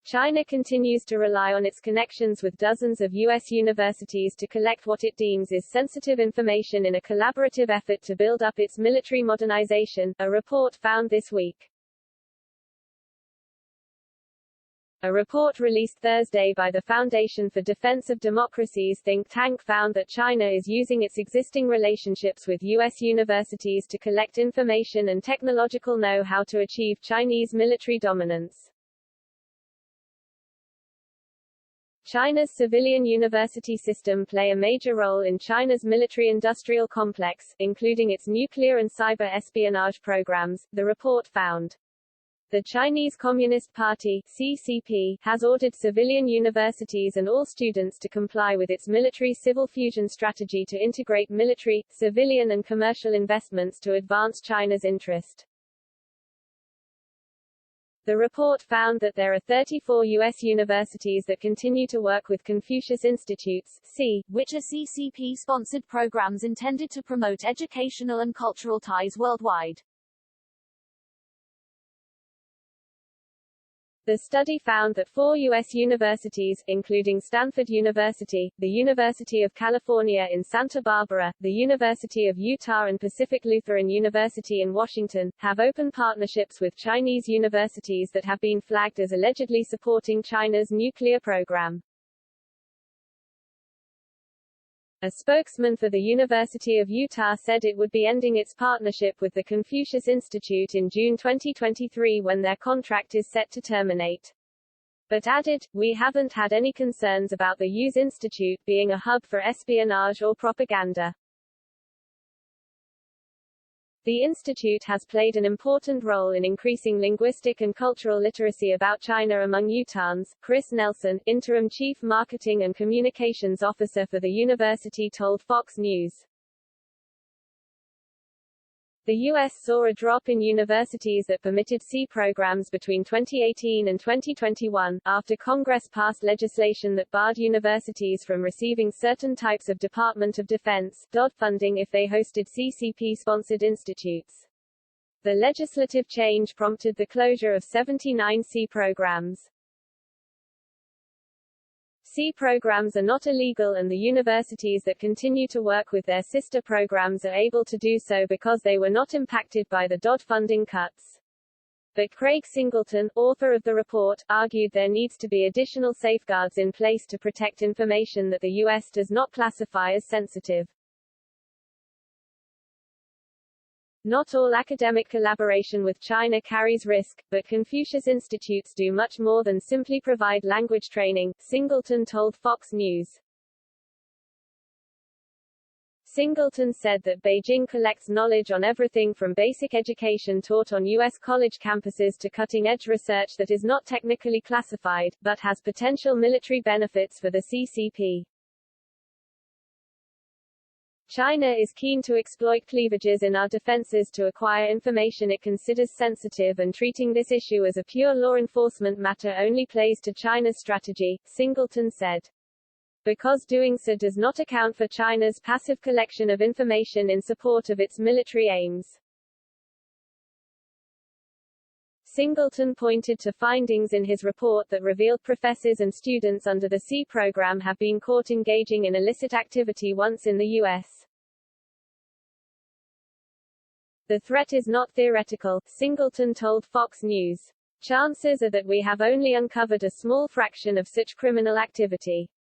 China continues to rely on its connections with dozens of U.S. universities to collect what it deems is sensitive information in a collaborative effort to build up its military modernization, a report found this week. A report released Thursday by the Foundation for Defense of Democracies think tank found that China is using its existing relationships with U.S. universities to collect information and technological know-how to achieve Chinese military dominance. China's civilian university system play a major role in China's military-industrial complex, including its nuclear and cyber espionage programs, the report found. The Chinese Communist Party (CCP) has ordered civilian universities and all students to comply with its military-civil fusion strategy to integrate military, civilian and commercial investments to advance China's interest. The report found that there are 34 U.S. universities that continue to work with Confucius Institutes, which are CCP-sponsored programs intended to promote educational and cultural ties worldwide. The study found that 4 U.S. universities, including Stanford University, the University of California in Santa Barbara, the University of Utah and Pacific Lutheran University in Washington, have open partnerships with Chinese universities that have been flagged as allegedly supporting China's nuclear program. A spokesman for the University of Utah said it would be ending its partnership with the Confucius Institute in June 2023 when their contract is set to terminate. But added, "We haven't had any concerns about the U's Institute being a hub for espionage or propaganda." The institute has played an important role in increasing linguistic and cultural literacy about China among Utahns. Chris Nelson, interim chief marketing and communications officer for the university, told Fox News. The U.S. saw a drop in universities that permitted C programs between 2018 and 2021, after Congress passed legislation that barred universities from receiving certain types of Department of Defense (DoD) funding if they hosted CCP-sponsored institutes. The legislative change prompted the closure of 79 C programs. C programs are not illegal and the universities that continue to work with their sister programs are able to do so because they were not impacted by the DoD funding cuts. But Craig Singleton, author of the report, argued there needs to be additional safeguards in place to protect information that the U.S. does not classify as sensitive. Not all academic collaboration with China carries risk, but Confucius Institutes do much more than simply provide language training, Singleton told Fox News. Singleton said that Beijing collects knowledge on everything from basic education taught on U.S. college campuses to cutting-edge research that is not technically classified, but has potential military benefits for the CCP. China is keen to exploit cleavages in our defenses to acquire information it considers sensitive, and treating this issue as a pure law enforcement matter only plays to China's strategy, Singleton said. Because doing so does not account for China's passive collection of information in support of its military aims. Singleton pointed to findings in his report that revealed professors and students under the C program have been caught engaging in illicit activity once in the U.S. The threat is not theoretical, Singleton told Fox News. Chances are that we have only uncovered a small fraction of such criminal activity.